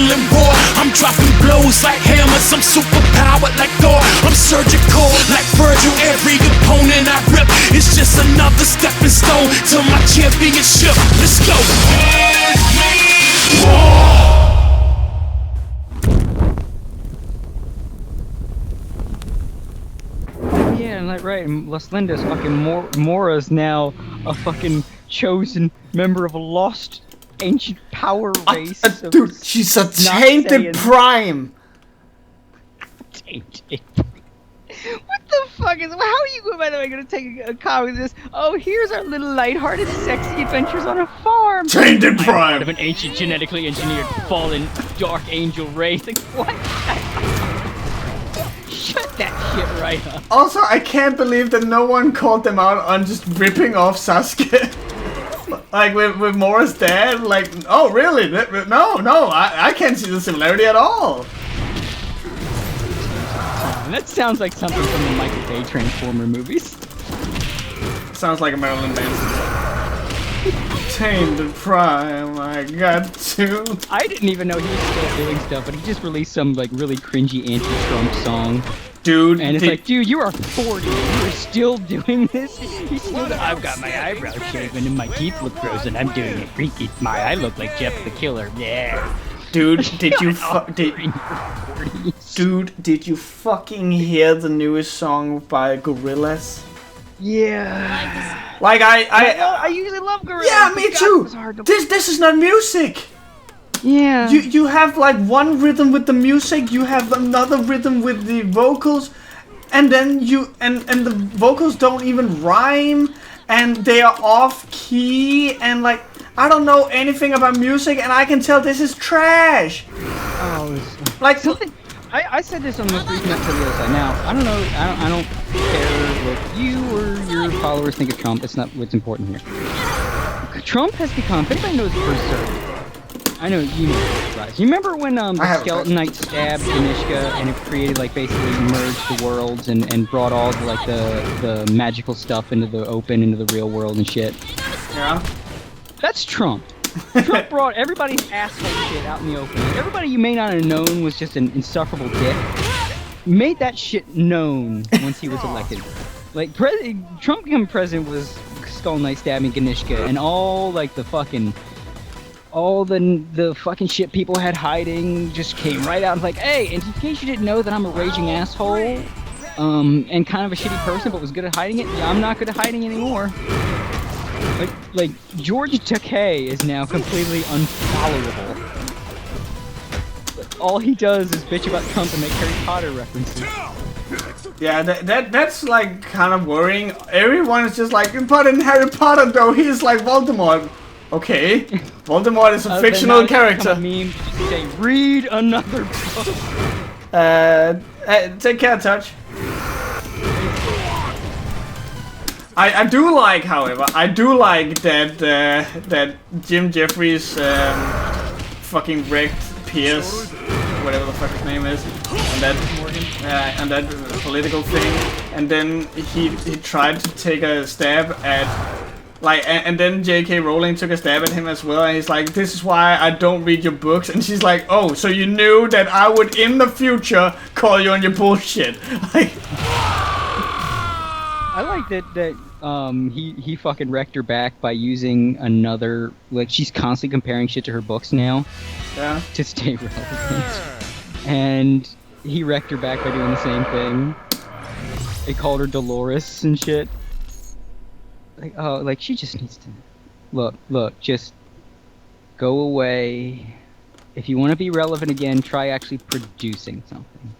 adrenaline roar. I'm dropping blows like hammers, I'm superpowered like Thor. I'm surgical like Virgil, every opponent I rip is just another stepping stone to my championship. Let's go. Yeah, and like right, and Las Lindas fucking Mora's now a fucking chosen member of a lost ancient power race. Dude, she's a tainted prime. Tainted. What the fuck is? How are you, by the way, gonna take a copy of this? Oh, here's our little lighthearted, sexy adventures on a farm. Tainted prime. Part of an ancient, genetically engineered, fallen, dark angel race. Like what? Shut that shit right up. Also, I can't believe that no one called them out on just ripping off Sasuke. Like with Mora's dad. Like, oh really? No, I can't see the similarity at all. That sounds like something from the Michael Bay Transformer movies. Sounds like a Marilyn Manson. Tainted Prime, I got to. I didn't even know he was still doing stuff, but he just released some like really cringy anti-Trump song. Dude, and it's like, dude, you are 40, you're still doing this? He's still I've got my eyebrows shaven and my teeth look frozen, I'm doing it freaky. I look like Jeff the Killer, yeah. Dude, did you did you fucking hear the newest song by Gorillaz? Yeah. Like I usually love Gorillaz. Yeah, me too. This is not music. Yeah. You have like one rhythm with the music, you have another rhythm with the vocals, and then and the vocals don't even rhyme, and they are off key, and like I don't know anything about music, and I can tell this is trash. Oh, like something. I said this on the most recent episode of the other side. Now I don't know. I don't care what you or your followers think of Trump. It's not what's important here. Trump has become. If anybody knows Berserk, I know you know this, right? You remember when the Skeleton Knight stabbed Ganishka and it created like basically merged the worlds and brought all the, like the magical stuff into the open, into the real world and shit. Yeah. That's Trump. Trump brought everybody's asshole shit out in the open. Everybody you may not have known was just an insufferable dick. Made that shit known once he was elected. Like Trump becoming president was Skull Knight stabbing Ganishka and all like the fucking the fucking shit people had hiding just came right out and like, hey, and in case you didn't know that I'm a raging asshole, and kind of a shitty person but was good at hiding it, yeah, I'm not good at hiding anymore. Like George Takei is now completely unfollowable. All he does is bitch about Trump and make Harry Potter references. Yeah, that's like kind of worrying. Everyone is just like, but in Harry Potter though, he's like Voldemort. Okay, Voldemort is a fictional character. Meme, say, read another book. Take care, Touch. I do like, however, that Jim Jeffries fucking wrecked Pierce, whatever the fuck his name is, and that political thing, and then he tried to take a stab at. Like, and then J.K. Rowling took a stab at him as well, and he's like, this is why I don't read your books, and she's like, oh, so you knew that I would, in the future, call you on your bullshit. Like, I like that he fucking wrecked her back by using another, like, she's constantly comparing shit to her books now. Yeah. To stay relevant. And he wrecked her back by doing the same thing. They called her Dolores and shit. Like, oh, like, she just needs to... Look, just go away. If you want to be relevant again, try actually producing something.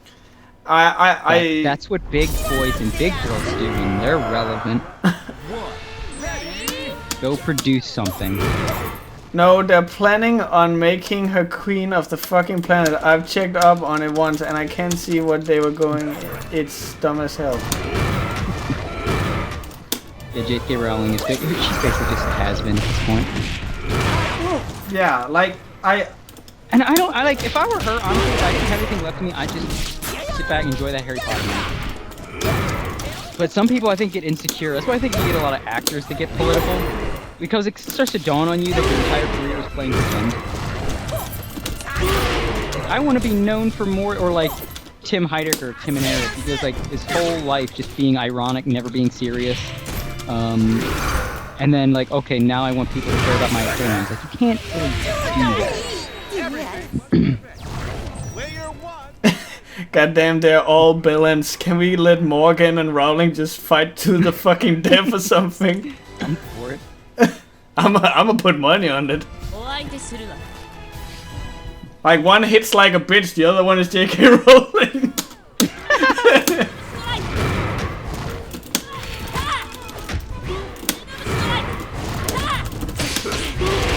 That's what big boys and big girls do when they're relevant. Go produce something. No, they're planning on making her queen of the fucking planet. I've checked up on it once, and I can't see what they were going... It's dumb as hell. Yeah, J.K. Rowling is she's basically just a has-been at this point. Well, yeah, like, I like, if I were her, honestly, if I didn't have anything left to me, I'd just sit back and enjoy that Harry Potter movie. But some people, I think, get insecure. That's why I think you get a lot of actors that get political. Because it starts to dawn on you that your entire career is playing pretend. I want to be known for more, or like Tim Heidecker or Tim and Eric. He goes like his whole life just being ironic, never being serious. And then like, okay, now I want people to care about my opinions. Like, you can't really do that. Goddamn, they're all villains. Can we let Morgan and Rowling just fight to the fucking death or something? I'm for it. I'm gonna put money on it. Like, one hits like a bitch, the other one is J.K. Rowling.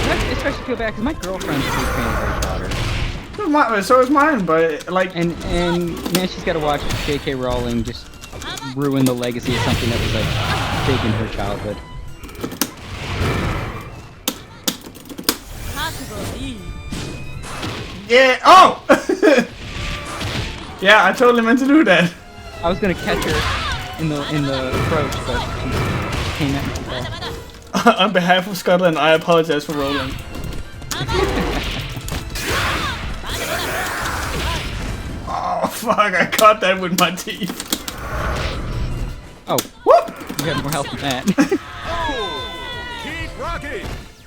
I especially feel bad because my girlfriend's a big fan of Harry Potter. So is mine, but like... And man, she's got to watch J.K. Rowling just ruin the legacy of something that was like big in her childhood. Yeah, oh! Yeah, I totally meant to do that. I was gonna catch her in the approach, but she came at me too fast. On behalf of Scotland, I apologize for rolling. Oh fuck, I caught that with my teeth. Oh, Whoop! you have more health than that.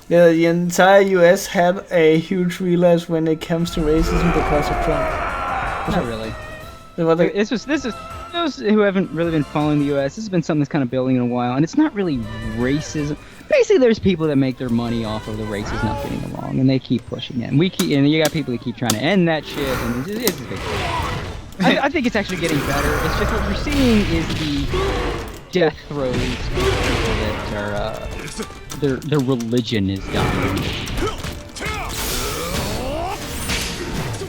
Yeah, the entire US had a huge relapse when it comes to racism because of Trump. Not really. This This is those who haven't really been following the US. This has been something that's kind of building in a while, and it's not really racism. Basically, there's people that make their money off of the races not getting along, and they keep pushing it. And and you got people that keep trying to end that shit, and it's a big deal. I think it's actually getting better. It's just what we're seeing is the death throes of people that are their religion is dying.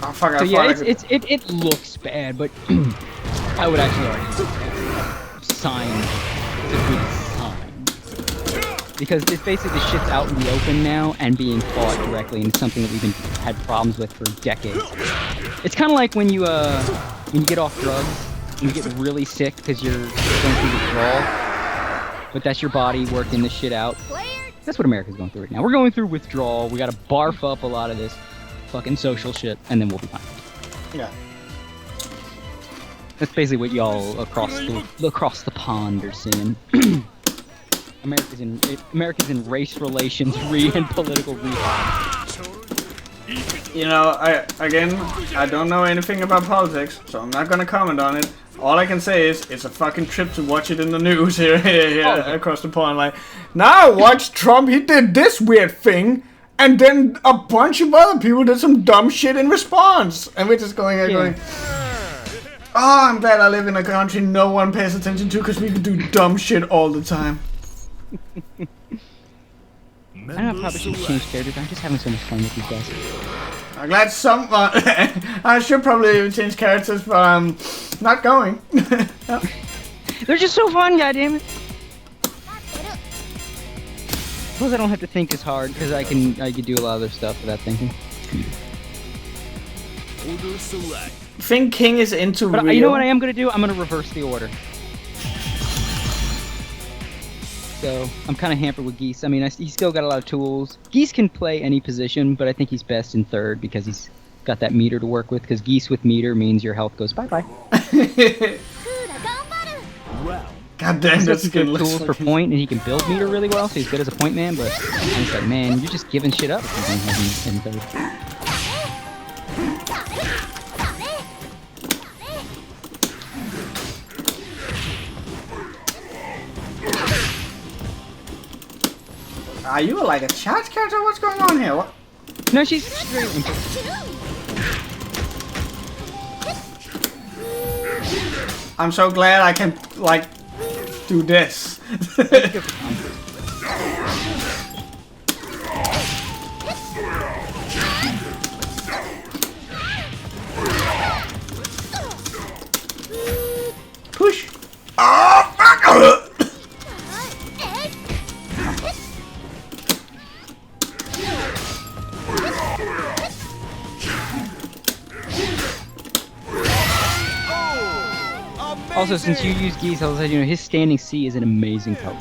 Oh fuck! So yeah, it looks bad, but I would actually argue sign it's a good sign because it's basically shit's out in the open now and being fought directly, and it's something that we've had problems with for decades. It's kind of like when you get off drugs and you get really sick because you're going through withdrawal, but that's your body working this shit out. That's what America's going through right now. We're going through withdrawal. We gotta barf up a lot of this fucking social shit, and then we'll be fine. Yeah. That's basically what y'all across the pond are seeing. America's in race relations and political rehab. You know, I don't know anything about politics, so I'm not gonna comment on it. All I can say is it's a fucking trip to watch it in the news here across the pond. Like, now I watched Trump. He did this weird thing, and then a bunch of other people did some dumb shit in response, and we're just going here going. Oh, I'm glad I live in a country no one pays attention to because we can do dumb shit all the time. I don't know, I probably should change characters. I'm just having so much fun with these guys. I'm glad someone. I should probably change characters, but I'm not going. They're just so fun, goddammit. Plus, I don't have to think as hard because I can do a lot of their stuff without thinking. Think King is into but real. You know what I am gonna do? I'm gonna reverse the order. So I'm kind of hampered with Geese. I mean, he's still got a lot of tools. Geese can play any position, but I think he's best in third because he's got that meter to work with. Because Geese with meter means your health goes bye-bye. God damn, that's good tools for point, and he can build meter really well, so he's good as a point man. But I'm just like, man, you're just giving shit up if you don't have him in third. Are you like a charge character? What's going on here? What? No, she's very I'm so glad I can like do this. Push. Oh fuck! Also, since you use Geese, I'll let you know his standing C is an amazing poke.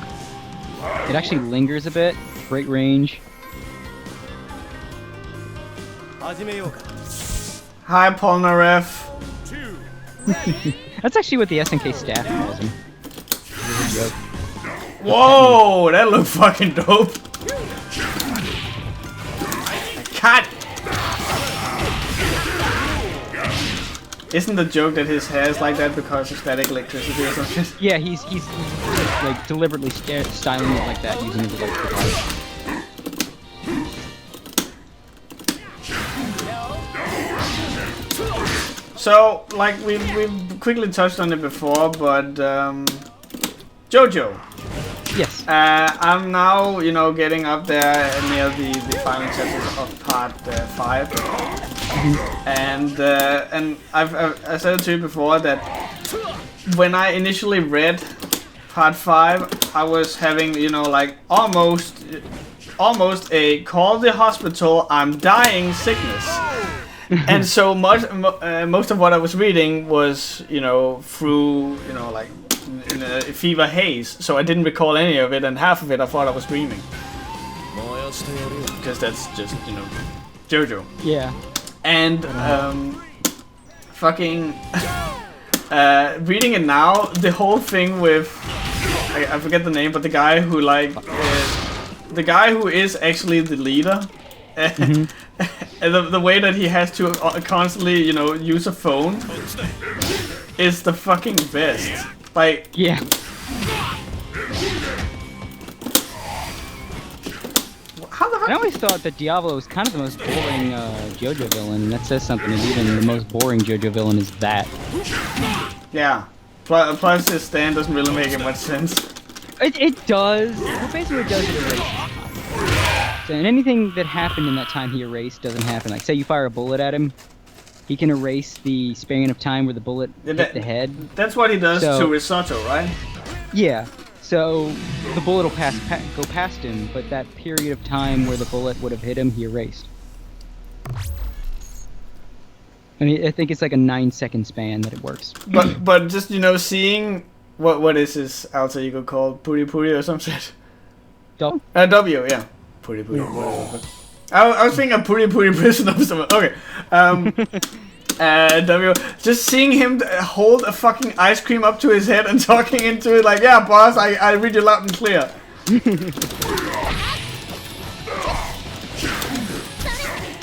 It actually lingers a bit, great range. Hi, Polnareff. That's actually what the SNK staff calls him. It was a joke. Whoa, that looked fucking dope. Cut. Isn't the joke that his hair is like that because of static electricity or something? Yeah, he's like deliberately styling it like that using his electric light. So, like, we've quickly touched on it before, but JoJo. Yes. I'm now, you know, getting up there near the final chapters of part 5, and I said it to you before that when I initially read part 5, I was having, you know, like almost a call the hospital, I'm dying sickness. And so most of what I was reading was, you know, through, you know, like in a fever haze. So I didn't recall any of it, and half of it I thought I was dreaming. Because that's just, you know, JoJo. Yeah. And fucking reading it now, the whole thing with I forget the name, but the guy who like the guy who is actually the leader. And the way that he has to constantly, you know, use a phone is the fucking best. Like, yeah. How the fuck? I always thought that Diablo was kind of the most boring JoJo villain, and that says something. And even the most boring JoJo villain is that. Yeah. Plus his stand doesn't really make much sense. It does. Well, basically, it does erase time. So, and anything that happened in that time he erased doesn't happen. Like, say you fire a bullet at him, he can erase the span of time where the bullet hit the head. That's what he does to Risotto, right? Yeah. So the bullet will go past him, but that period of time where the bullet would have hit him, he erased. I mean, I think it's like a 9-second span that it works. But just, you know, seeing what is his alter ego called? Puri Puri or some shit? W? W, yeah. Puri Puri. I was thinking a Puri Puri prison or something. Okay. W. Just seeing him hold a fucking ice cream up to his head and talking into it like, yeah, boss, I read you loud and clear.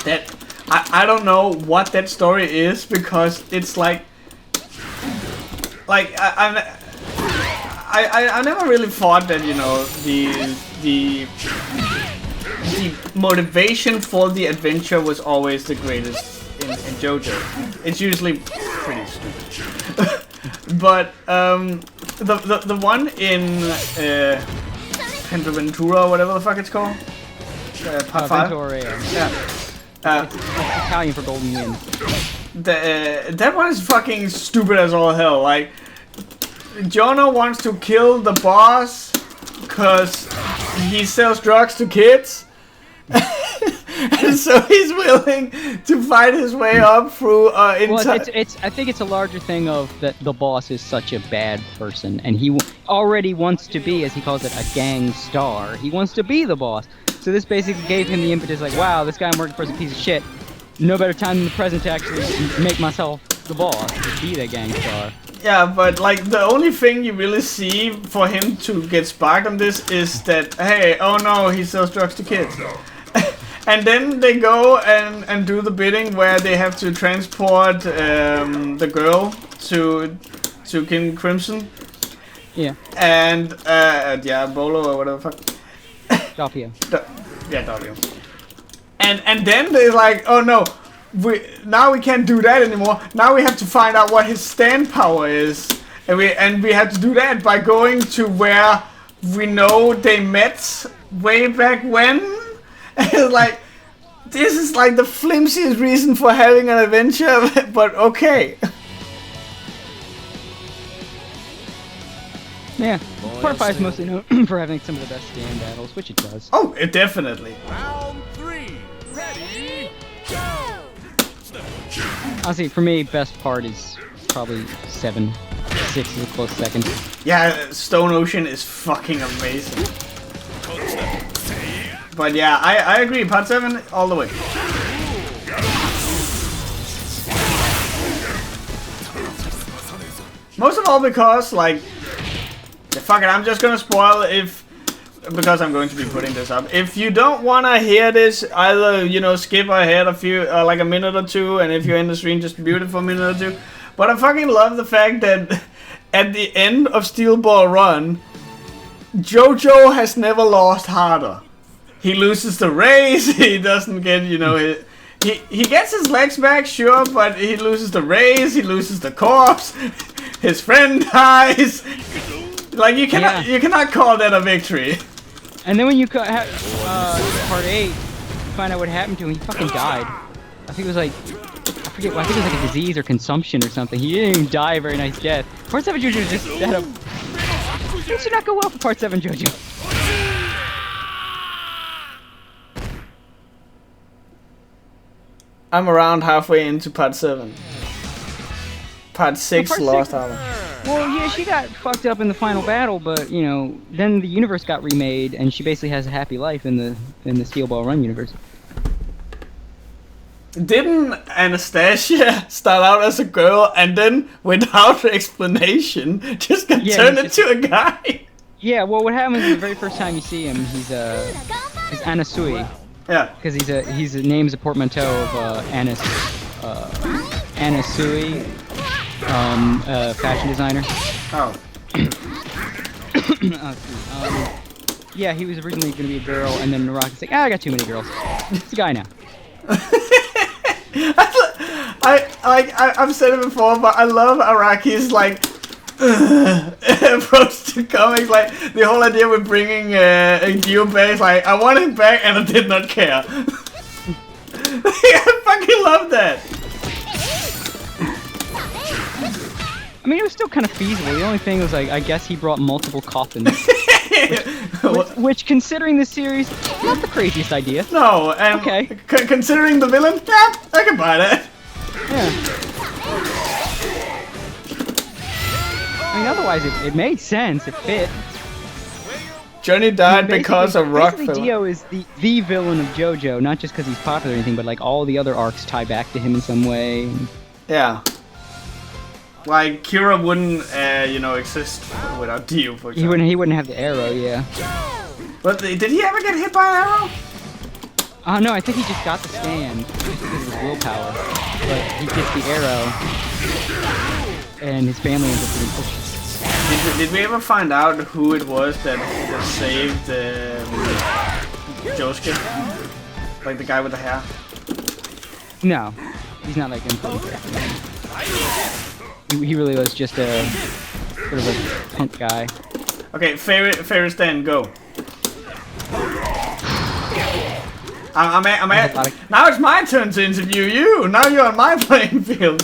That I don't know what that story is, because it's like I never really thought that, you know, the motivation for the adventure was always the greatest in JoJo. It's usually pretty stupid. But the one in Pentaventura, whatever the fuck it's called, part 5. Yeah. It's Italian for golden wind. That one is fucking stupid as all hell. Like, Jono wants to kill the boss because he sells drugs to kids. And so he's willing to fight his way up through well, I think it's a larger thing of that the boss is such a bad person, and he already wants to be, as he calls it, a gang star. He wants to be the boss. So this basically gave him the impetus, like, wow, this guy I'm working for is a piece of shit. No better time than the present to actually make myself the boss, to be the gang star. Yeah, but like the only thing you really see for him to get sparked on this is that, hey, oh no, he sells drugs to kids. And then they go and do the bidding where they have to transport the girl to King Crimson. Yeah. And yeah, Bolo or whatever the fuck. Doppio. Yeah, Doppio. And then they're like, oh no, now we can't do that anymore. Now we have to find out what his stand power is, and we have to do that by going to where we know they met way back when. And it's like, this is like the flimsiest reason for having an adventure, but okay. Yeah, part 5 is mostly known for having some of the best stand battles, which it does. Oh, it definitely. Round 3, ready, go! Honestly, for me, best part is probably 7. 6 is a close second. Yeah, Stone Ocean is fucking amazing. But yeah, I agree. Part 7 all the way. Most of all because, like, fuck it, I'm just gonna spoil because I'm going to be putting this up. If you don't wanna hear this, either, you know, skip ahead a few, like a minute or two, and if you're in the stream, just mute it for a minute or two. But I fucking love the fact that at the end of Steel Ball Run, JoJo has never lost harder. He loses the race, he doesn't get, you know, he gets his legs back, sure, but he loses the race, he loses the corpse, his friend dies. Like, you cannot call that a victory. And then when you part 8, you find out what happened to him. He fucking died. I think it was like, I forget. I think it was like a disease or consumption or something. He didn't even die a very nice death. Part 7 JoJo just had a. Things should not go well for Part 7 JoJo. I'm around halfway into Part 7. Part 6 lost armor. Well, yeah, she got fucked up in the final battle, but you know, then the universe got remade, and she basically has a happy life in the Steel Ball Run universe. Didn't Anastasia start out as a girl and then, without explanation, just got turned into a guy? Yeah, well, what happens is the very first time you see him, he's Anasui. Yeah. Because his name's a portmanteau of Anasui, fashion designer. Oh. Yeah, he was originally going to be a girl, and then Naraki's like, I got too many girls. It's a guy now. I've said it before, but I love Araki's like approach to comics. Like the whole idea with bringing Gio back, like I want him back, and I did not care. I fucking love that. I mean, it was still kind of feasible. The only thing was, like, I guess he brought multiple coffins. which, considering the series, not the craziest idea. No, and okay. Considering the villain, yeah, I can buy that. Yeah. I mean, otherwise, it made sense. It fit. Johnny died because of rock filler. Dio is the villain of JoJo, not just because he's popular or anything, but like all the other arcs tie back to him in some way. Yeah. Like Kira wouldn't, you know, exist without Dio, for example. He wouldn't have the arrow, yeah. But did he ever get hit by an arrow? No, I think he just got the stand just because of his willpower. But he gets the arrow, and his family ends up getting pushed. Did we ever find out who it was that saved Josuke? Like the guy with the hair? No, he's not like important. He really was just a sort of a punk guy. Okay, favorite stand, go. Now it's my turn to interview you. Now you're on my playing field.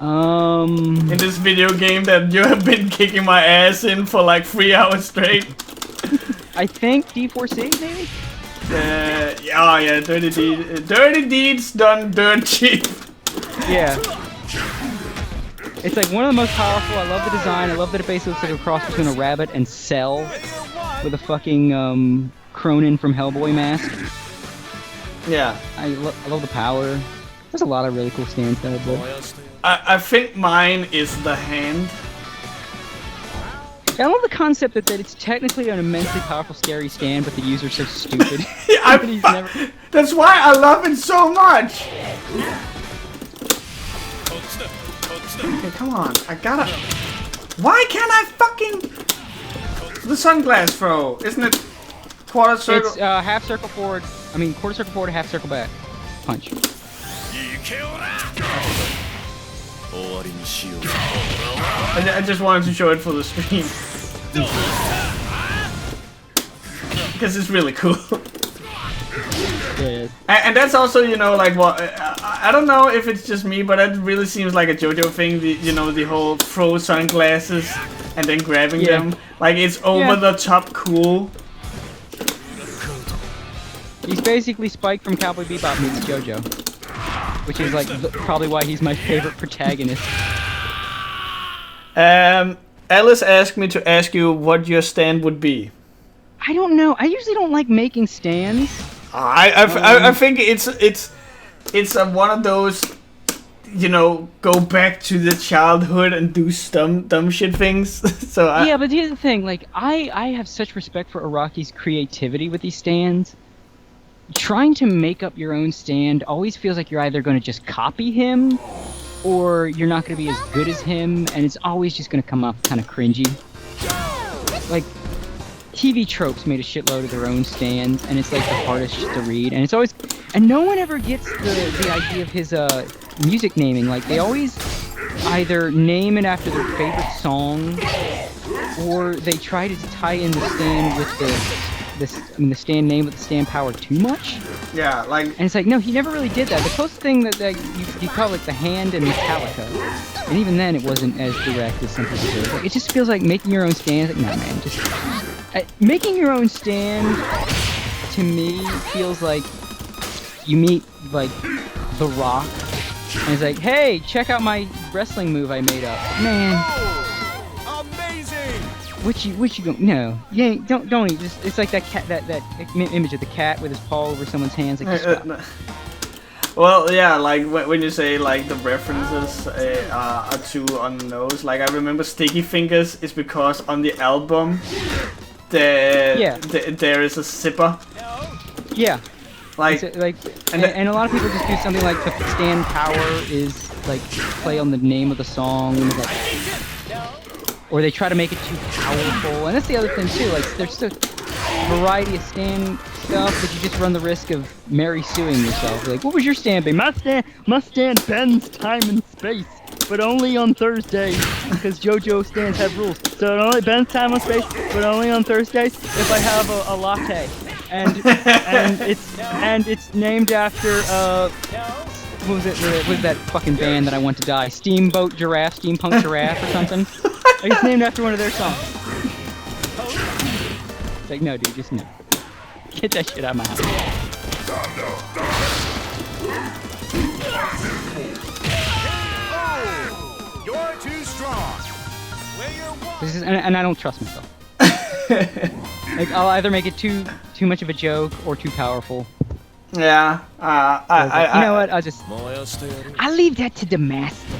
In this video game that you have been kicking my ass in for like 3 hours straight. I think D4C maybe. Oh yeah, dirty deeds done dirt cheap. Yeah. It's like one of the most powerful. I love the design. I love that it basically looks like a cross between a rabbit and Cell with a fucking Cronin from Hellboy mask. Yeah. I love the power. There's a lot of really cool stands there, but I think mine is the hand. I love the concept that it's technically an immensely powerful, scary stand, but the user's so stupid. That's why I love it so much. Okay, come on. I gotta... Why can't I fucking... The sunglass throw. Isn't it quarter circle? It's half circle forward. I mean, quarter circle forward, half circle back. Punch. I just wanted to show it for the stream. Because it's really cool. Yeah. And that's also, you know, like what I don't know if it's just me, but it really seems like a JoJo thing. You know, the whole throw sunglasses and then grabbing them, like it's over the top cool. He's basically Spike from Cowboy Bebop meets JoJo, which is like probably why he's my favorite protagonist. Alice asked me to ask you what your stand would be. I don't know. I usually don't like making stands. I think it's one of those. you know, go back to the childhood and do dumb shit things. So yeah, but here's the thing, like, I have such respect for Araki's creativity with these stands. Trying to make up your own stand always feels like you're either going to just copy him, or you're not going to be as good as him, and it's always just going to come off kind of cringy. Like, TV Tropes made a shitload of their own stands, and it's like the hardest shit to read, and it's always... And no one ever gets the idea of his music naming. Like, they always either name it after their favorite song, or they try to tie in the stand with the stand name with the stand power too much. Yeah, like... And it's like, no, he never really did that. The closest thing that you call, like, the hand and Metallica. And even then, it wasn't as direct as some people do. Like, it just feels like making your own stand. Like, nah, man, just... making your own stand, to me, feels like you meet, like, The Rock, and he's like, hey, check out my wrestling move I made up. Man. Oh, amazing! What you go? No, yeah, don't even. It's like that cat, that image of the cat with his paw over someone's hands. Like, well, yeah, like when you say like the references are too on the nose. Like I remember Sticky Fingers is because on the album, there is a zipper. Yeah. Like and a lot of people just do something like the stand power is like play on the name of the song. Like, or they try to make it too powerful, and that's the other thing too. Like, there's still variety of stand stuff, but you just run the risk of Mary suing yourself. Like, what was your stand be? My stand bends time and space, but only on Thursdays, because JoJo stands have rules. So it only bends time and space, but only on Thursdays if I have a latte, and it's named after what was it? What was that fucking band that I want to die? Steamboat Giraffe, Steampunk Giraffe, or something. Like, it's named after one of their songs. It's like, no, dude, just no. Get that shit out of my house. Oh, you're too strong. This is, and I don't trust myself. Like, I'll either make it too much of a joke or too powerful. Yeah. You know what? I'll leave that to the master.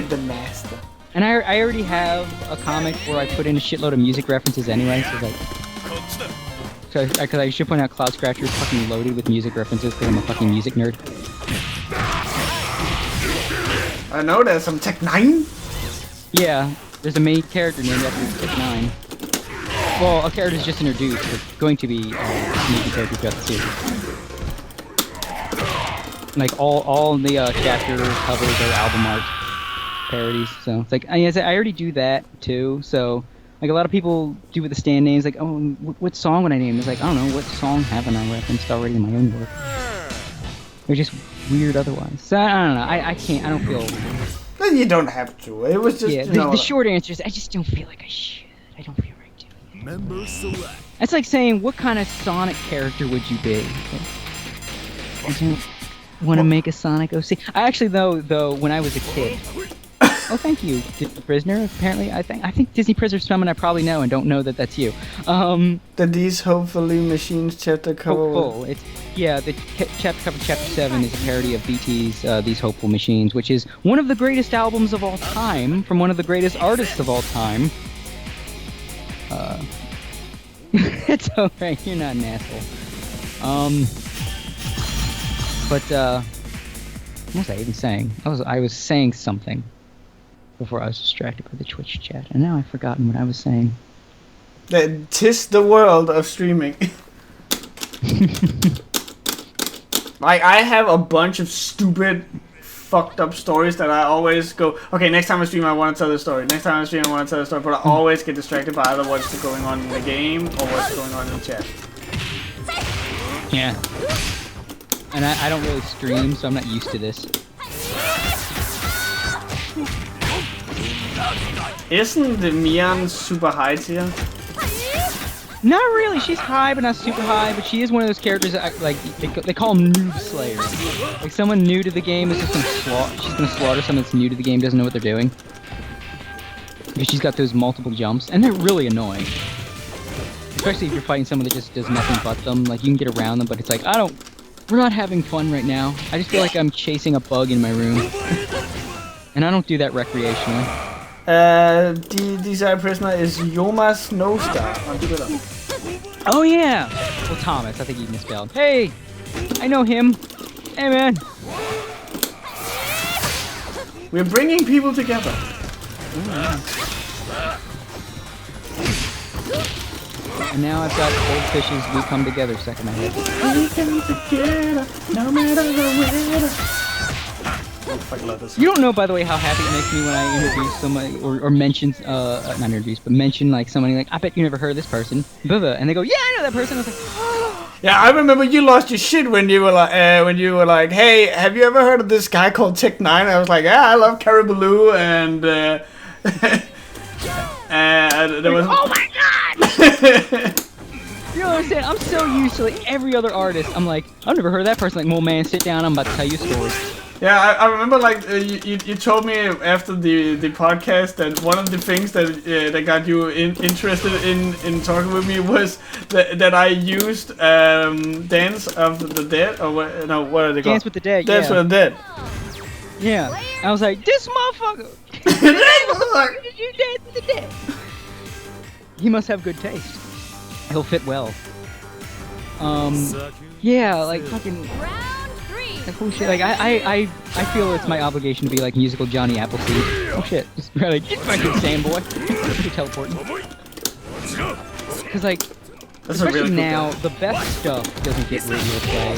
The master. And I already have a comic where I put in a shitload of music references anyway, so like... Because I should point out Cloud Scratcher is fucking loaded with music references because I'm a fucking music nerd. I know there's some Tech 9. Yeah, there's a main character named after Tech 9. Well, a character's just introduced, but going to be a main character throughout the series. Like, all the chapter covers are album art parodies, so it's like, I already do that too, so like a lot of people do with the stand names, like, oh, what song would I name? It's like, I don't know, what song haven't I referenced already in my own work? They're just weird otherwise. So I don't know, I can't, I don't feel... Then you don't have to, it was just, yeah, the short answer is, I just don't feel like I should. I don't feel right doing it. Member select. That's like saying, what kind of Sonic character would you be? I don't want to make a Sonic OC. I actually, though, when I was a kid... Oh, thank you, Disney Prisoner. Apparently, I think Disney Prisoner's someone I probably know and don't know that that's you. These Hopefully Machines chapter cover. Hopeful. It's, yeah, the chapter cover, chapter 7 is a parody of BT's These Hopeful Machines, which is one of the greatest albums of all time from one of the greatest artists of all time. It's alright. You're not an asshole. But what was I even saying? I was saying something before I was distracted by the Twitch chat, and now I've forgotten what I was saying. Tis the world of streaming. Like, I have a bunch of stupid, fucked up stories that I always go, okay, next time I stream I want to tell this story, next time I stream I want to tell this story, but I always get distracted by either what's going on in the game or what's going on in the chat. Yeah. And I don't really stream, so I'm not used to this. Isn't the Mian super high tier? Not really. She's high, but not super high. But she is one of those characters that, like, they call them noob slayers. Like, someone new to the game is just she's gonna slaughter someone that's new to the game, doesn't know what they're doing. Because she's got those multiple jumps, and they're really annoying. Especially if you're fighting someone that just does nothing but them. Like, you can get around them, but it's like, I don't We're not having fun right now. I just feel like I'm chasing a bug in my room. And I don't do that recreationally. Desire Prisoner is Yoma Snowstar on Twitter. Oh yeah! Well, Thomas, I think he misspelled. Hey! I know him. Hey man! We're bringing people together. And now I've got goldfish's We Come Together stuck in my head. We come together, no matter the weather. Oh, fuck, I love this. You don't know, by the way, how happy it makes me when I introduce somebody, or mention, not introduce, but mention, like, somebody, like, I bet you never heard of this person, blah, blah, and they go, yeah, I know that person. I was like, oh. Yeah, I remember you lost your shit when you were like, hey, have you ever heard of this guy called Tech9? I was like, yeah, I love Caribou and there was. Oh my god! You know what I'm saying? I'm so used to, like, every other artist. I'm like, I've never heard of that person. Like, well, man, sit down. I'm about to tell you a story. Yeah, I remember, like, you told me after the podcast that one of the things that got you interested in talking with me was that I used Dance of the Dead, or what? No, what are they called? Dance with the Dead. Dance with the Dead. Yeah. I was like, this motherfucker. Did you dance with the dead? He must have good taste. He'll fit well. Yeah, like fucking. Like, oh shit, like I feel it's my obligation to be like musical Johnny Appleseed. Oh shit, just like get back in sand boy. You're teleporting. Cause like, that's a especially really cool now, guy. the best stuff doesn't get radio play.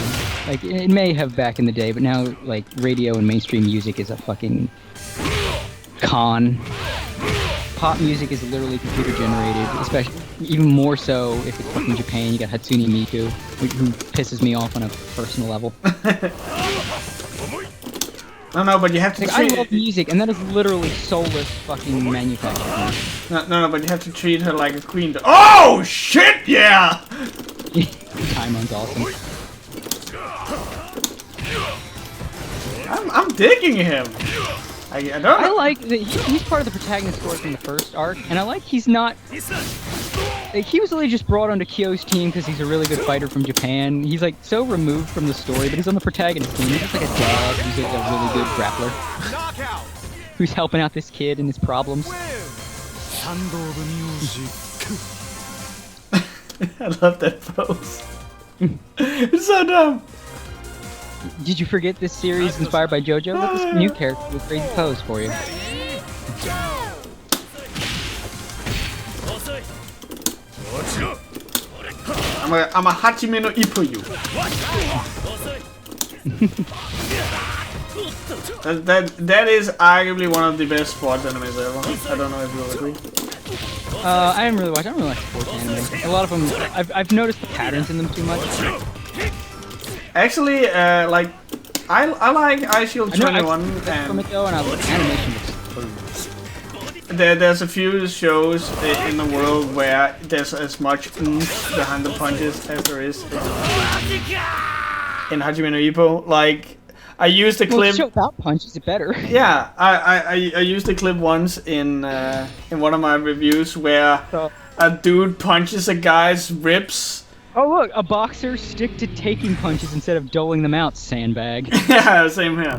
Like it may have back in the day, but now like radio and mainstream music is a fucking con. Pop music is literally computer generated, especially even more so if it's fucking Japan. You got Hatsune Miku, who pisses me off on a personal level. No, but you have to. Like, I love music, and that is literally soulless fucking manufacturing. No, but you have to treat her like a queen. Oh shit, yeah! Taimon's awesome. I'm digging him. I don't. I like that he's part of the protagonist story from the first arc, and I like he's not. Like, he was really just brought onto Kyo's team because he's a really good fighter from Japan. He's like so removed from the story, but he's on the protagonist team. He's just like a dad who's like a really good grappler. Knockout. Who's helping out this kid and his problems. I love that pose. It's so dumb. Did you forget this series inspired by JoJo? Look, this new character with a crazy pose for you. I'm a Hachime no Ippo you. that is arguably one of the best sports animes ever. I don't know if you'll agree. I don't really watch sports anime. A lot of them, I've noticed the patterns in them too much. Actually, like, I like Ice Shield 21 and animation looks there's a few shows in the world where there's as much oomph behind the punches as there is in Hajime no Ippo. Like, I used the clip. Show without punches, it's better. Yeah, I used the clip once in one of my reviews where a dude punches a guy's ribs. Oh look, a boxer stick to taking punches instead of doling them out, sandbag. Yeah, same here.